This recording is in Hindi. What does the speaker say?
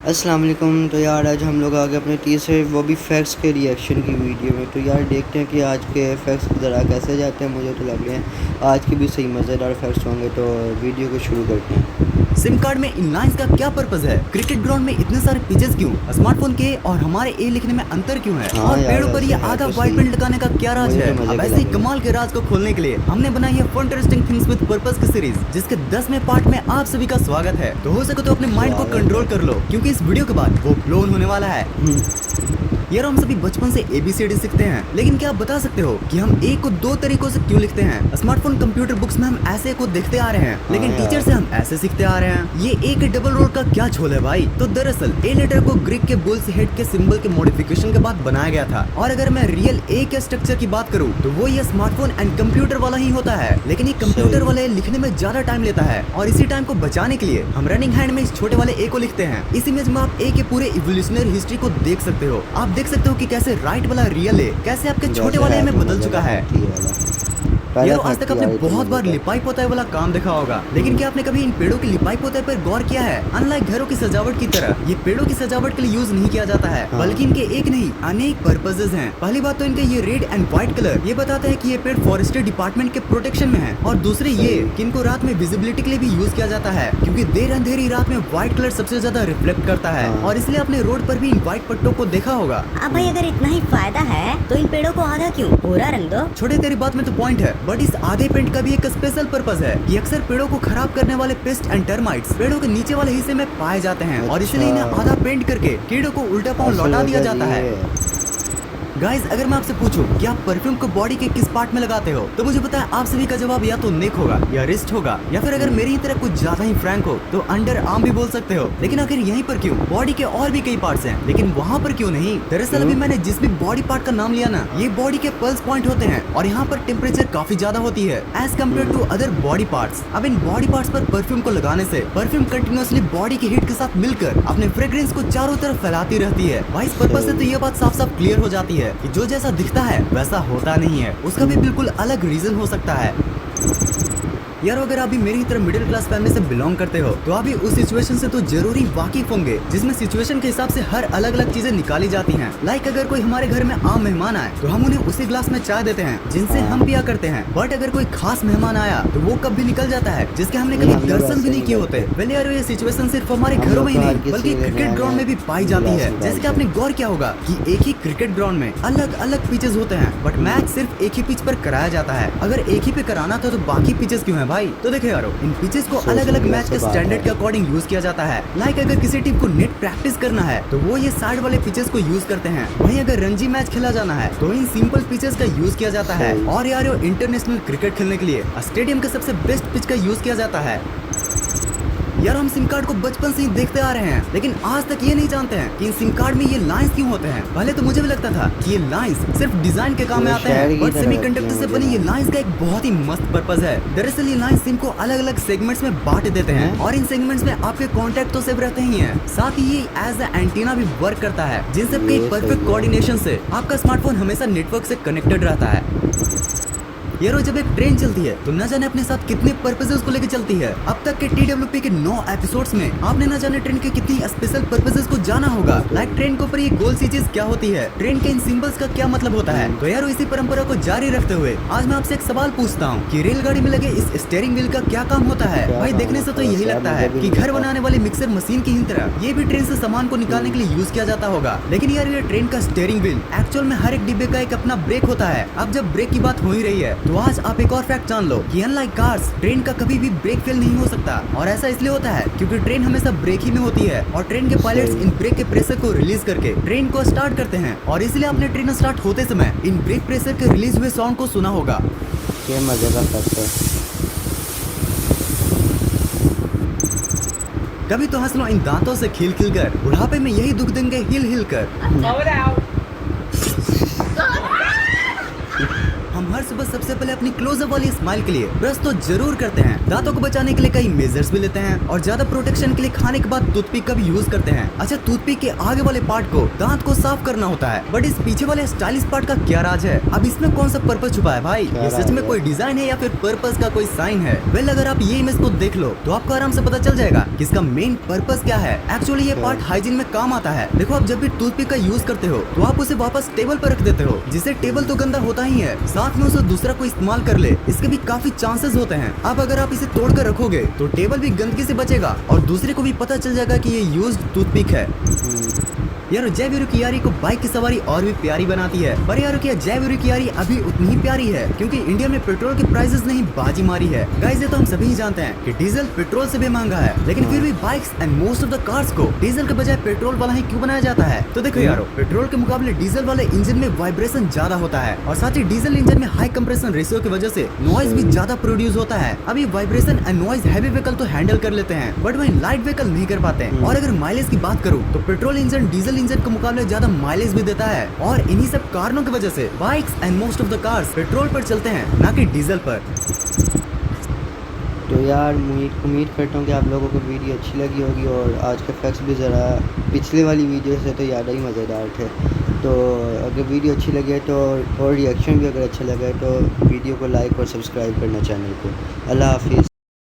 अस्सलाम वालेकुम। तो यार आज हम लोग आ गए अपने तीसरे वो भी फैक्ट्स के रिएक्शन की वीडियो में। तो यार देखते हैं कि आज के फैक्ट्स ज़रा कैसे जाते हैं। मुझे तो लग रहे हैं आज के भी सही मज़ेदार फैक्ट्स होंगे। तो वीडियो को शुरू करते हैं। सिम कार्ड में इन लाइंस का क्या पर्पस है? क्रिकेट ग्राउंड में इतने सारे पिचेस क्यों? स्मार्टफोन के और हमारे ए लिखने में अंतर क्यों है? हाँ और यार, पेड़ों पर ये ऐसे है आधा तो व्हाइट सही। पेंट लगाने का क्या राज मुझे है? तो मज़े अब के ऐसे ही लगे। कमाल के राज को खोलने के लिए हमने बनाई है fun interesting things with purpose की सीरीज, जिसके 10वें पार्ट में आप सभी का स्वागत है। तो हो सके तो अपने माइंड को कंट्रोल कर लो, क्योंकि इस वीडियो के बाद वो ब्लोन होने वाला है। यार हम सभी बचपन से ABCD सीखते हैं, लेकिन क्या आप बता सकते हो कि हम ए को दो तरीकों से क्यों लिखते हैं? स्मार्टफोन कंप्यूटर बुक्स में हम ऐसे को देखते आ रहे हैं, लेकिन हाँ टीचर यार। से हम ऐसे सीखते आ रहे हैं। ये ए के डबल रोल का क्या झोल है भाई? तो दरअसल ए लेटर को ग्रीक के बुल्स हेड के सिंबल के मॉडिफिकेशन के बाद बनाया गया था। और अगर मैं रियल ए के स्ट्रक्चर की बात करूँ तो वो ये स्मार्टफोन एंड कंप्यूटर वाला ही होता है, लेकिन ये कंप्यूटर सही। वाले लिखने में ज्यादा टाइम लेता है। और इसी टाइम को बचाने के लिए हम रनिंग हैंड में इस छोटे वाले ए को लिखते हैं। इस इमेज में आप ए के पूरे इवोल्यूशनरी हिस्ट्री को देख सकते हो। आप देख सकते हो कि कैसे राइट वाला रियल है कैसे आपके छोटे वाले में बदल चुका है। यार आज तक आपने बहुत बार लिपाई पोताई वाला काम देखा होगा, लेकिन क्या आपने कभी इन पेड़ों की लिपाई पोताई पर गौर किया है? अनलाइक घरों की सजावट की तरह ये पेड़ों की सजावट के लिए यूज नहीं किया जाता है, बल्कि इनके एक नहीं अनेक पर्पसेस हैं। पहली बात तो इनके ये रेड एंड व्हाइट कलर ये बताता है कि ये पेड़ फॉरेस्ट्री डिपार्टमेंट के प्रोटेक्शन में है। और दूसरे ये कि इनको रात में विजिबिलिटी के लिए भी यूज किया जाता है, क्योंकि देर अंधेरी रात में व्हाइट कलर सबसे ज्यादा रिफ्लेक्ट करता है। और इसलिए आपने रोड पर भी इन व्हाइट पट्टों को देखा होगा। अब भाई अगर इतना ही फायदा है तो इन पेड़ों को आधा क्यों पूरा रंग दो। छोटे तेरी बात में तो पॉइंट है, बट इस आधे पेंट का भी एक स्पेशल पर्पस है कि अक्सर पेड़ों को खराब करने वाले पेस्ट एंड टर्माइट्स पेड़ों के नीचे वाले हिस्से में पाए जाते हैं। और इसलिए इन्हें आधा पेंट करके कीड़ों को उल्टा पांव लौटा दिया जाता है। गाइस अगर मैं आपसे पूछूं कि आप परफ्यूम को बॉडी के किस पार्ट में लगाते हो, तो मुझे पता है आप सभी का जवाब या तो नेक होगा या रिस्ट होगा, या फिर अगर मेरी ही तरह कुछ ज्यादा ही फ्रैंक हो तो अंडर आर्म भी बोल सकते हो। लेकिन आखिर यहीं पर क्यों? बॉडी के और भी कई पार्ट्स हैं, लेकिन वहाँ पर क्यों नहीं? दरअसल अभी मैंने जिस भी बॉडी पार्ट का नाम लिया ना, ये बॉडी के पल्स पॉइंट होते हैं और यहाँ पर टेम्परेचर काफी ज्यादा होती है as compared to other body parts. अब इन बॉडी पार्ट्स पर परफ्यूम को लगाने से परफ्यूम कंटिन्यूअसली बॉडी की हीट के साथ मिलकर अपने फ्रेग्रेंस को चारों तरफ फैलाती रहती है। भाई इस पर्पस से तो ये बात साफ साफ क्लियर हो जाती है कि जो जैसा दिखता है वैसा होता नहीं है, उसका भी बिल्कुल अलग रीजन हो सकता है। यार अगर आप भी मेरी तरह मिडिल क्लास फैमिली से बिलोंग करते हो तो आप भी उस सिचुएशन से तो जरूरी वाकिफ होंगे जिसमें सिचुएशन के हिसाब से हर अलग अलग चीजें निकाली जाती हैं। लाइक अगर कोई हमारे घर में आम मेहमान आए तो हम उन्हें उसी ग्लास में चाय देते हैं जिनसे हम पिया करते हैं। बट अगर कोई खास मेहमान आया तो वो कब भी निकल जाता है जिसके हमने कभी दर्शन भी नहीं किए होते। वेल यार ये सिचुएशन सिर्फ हमारे घरों में ही नहीं बल्कि क्रिकेट ग्राउंड में भी पाई जाती है। जैसे कि आपने गौर किया होगा कि एक ही क्रिकेट ग्राउंड में अलग अलग पिचेस होते हैं, बट मैच सिर्फ एक ही पिच पर कराया जाता है। अगर एक ही पे कराना था तो बाकी पिचेस क्यों है भाई? तो देखो यारो इन पिचेस को अलग अलग मैच के स्टैंडर्ड के अकॉर्डिंग यूज किया जाता है। लाइक अगर किसी टीम को नेट प्रैक्टिस करना है तो वो ये साइड वाले पिचेस को यूज करते हैं। वहीं अगर रणजी मैच खेला जाना है तो इन सिंपल पिचेस का यूज किया जाता है। और यार इंटरनेशनल क्रिकेट खेलने के लिए स्टेडियम के सबसे बेस्ट पिच का यूज किया जाता है। यार हम सिम कार्ड को बचपन से ही देखते आ रहे हैं, लेकिन आज तक ये नहीं जानते हैं कि इन सिम कार्ड में ये लाइंस क्यों होते हैं। पहले तो मुझे भी लगता था कि ये लाइंस सिर्फ डिजाइन के काम में आते हैं, बट सेमीकंडक्टर से बनी ये लाइंस का एक बहुत ही मस्त पर्पस है। दरअसल ये लाइंस सिम को अलग अलग सेगमेंट्स में बांट देते हैं और इन सेगमेंट्स में आपके कॉन्टैक्ट तो सेव रहते ही हैं, साथ ही ये एज अ एंटीना भी वर्क करता है, जिन सब के परफेक्ट कोऑर्डिनेशन से आपका स्मार्टफोन हमेशा नेटवर्क से कनेक्टेड रहता है। यारो जब एक ट्रेन चलती है तो न जाने अपने साथ कितने पर्पसेस को लेकर चलती है। अब तक के TWP के 9 एपिसोड्स में आपने न जाने ट्रेन के कितनी स्पेशल पर्पसेस को जाना होगा। लाइक ट्रेन के ऊपर ये गोल सी चीज क्या होती है, ट्रेन के इन सिंबल्स का क्या मतलब होता है। तो यारो इसी परंपरा को जारी रखते हुए आज मैं आपसे एक सवाल पूछता हूँ कि रेलगाड़ी में लगे इस स्टीयरिंग व्हील का क्या काम होता है? भाई देखने से तो यही लगता है कि घर बनाने वाली मिक्सर मशीन की ही तरह ये भी ट्रेन से सामान को निकालने के लिए यूज किया जाता होगा। लेकिन यार ये ट्रेन का स्टीयरिंग व्हील एक्चुअल में हर एक डिब्बे का एक अपना ब्रेक होता है। अब जब ब्रेक की बात हो ही रही है तो आज आप एक और फैक्ट जान लो कि अनलाइक कार्स ट्रेन का कभी भी ब्रेक फेल नहीं हो सकता। और ऐसा इसलिए होता है क्योंकि ट्रेन हमेशा ब्रेक ही में होती है और ट्रेन के पायलट्स इन ब्रेक के प्रेशर को रिलीज करके ट्रेन को स्टार्ट करते हैं। और इसलिए आपने ट्रेन स्टार्ट होते समय इन ब्रेक प्रेशर के रिलीज हुए साउंड को सुना होगा। क्या मजे का फैक्ट है। कभी तो हंस लो इन दांतों से खिल खिल कर, बुढ़ापे में यही दुख देंगे हिल हिल कर। हम हर सुबह सबसे पहले अपनी क्लोजअप वाली स्माइल के लिए ब्रश तो जरूर करते हैं। दांतों को बचाने के लिए कई मेजर्स भी लेते हैं और ज्यादा प्रोटेक्शन के लिए खाने के बाद टूथपिक का भी यूज करते हैं। अच्छा, टूथपिक के आगे वाले पार्ट को दांत को साफ करना होता है, बट इस पीछे वाले स्टाइलिश पार्ट का क्या राज है? अब इसमें कौन सा पर्पस छुपा है भाई? ये सच में कोई डिजाइन है या फिर पर्पस का कोई साइन है? वेल, अगर आप ये इमेज को देख लो तो आपको आराम से पता चल जाएगा कि इसका मेन पर्पस क्या है। एक्चुअली ये पार्ट हाइजीन में काम आता है। देखो, आप जब भी टूथपिक का यूज करते हो तो आप उसे वापस टेबल पर रख देते हो, जिससे टेबल तो गंदा होता ही है, साथ में उसे दूसरा कोई इस्तेमाल कर ले, इसके भी काफी चांसेस होते हैं। अब अगर आप इसे तोड़ कर रखोगे तो टेबल भी गंदगी से बचेगा और दूसरे को भी पता चल जाएगा कि ये यूज्ड टूथपिक है। यार, जय वीरू की यारी को बाइक की सवारी और भी प्यारी बनाती है। पर यार, क्या जय वीरू की यारी अभी उतनी ही प्यारी है? क्योंकि इंडिया में पेट्रोल के प्राइसेस ने ही बाजी मारी है। गाइस, ये तो हम सभी ही जानते हैं कि डीजल पेट्रोल से भी महंगा है, लेकिन फिर भी bikes and most of the cars को डीजल के बजाय पेट्रोल वाला ही क्यों बनाया जाता है? तो देखो यारो, पेट्रोल के मुकाबले डीजल वाले इंजन में वाइब्रेशन ज्यादा होता है और साथ ही डीजल इंजन में हाई कंप्रेशन रेशियो की वजह से नॉइज भी ज्यादा प्रोड्यूस होता है। अभी vibration and noise heavy vehicle तो हैंडल कर लेते हैं, बट वही लाइट व्हीकल नहीं कर पाते। और अगर माइलेज की बात करूँ तो पेट्रोल इंजन डीजल इंजन के मुकाबले ज्यादा माइलेज भी देता है और इन्हीं सब कारणों की वजह से bikes and most of the cars petrol पर चलते हैं, ना कि डीजल पर। तो यार, उम्मीद करता हूँ कि आप लोगों को वीडियो अच्छी लगी होगी और आज के फैक्ट्स भी ज़रा पिछले वाली वीडियो से तो ज़्यादा ही मज़ेदार थे। तो अगर वीडियो अच्छी लगे तो और रिएक्शन भी अगर अच्छा लगा तो वीडियो को लाइक और सब्सक्राइब करना चैनल को। अल्लाह हाफिज़।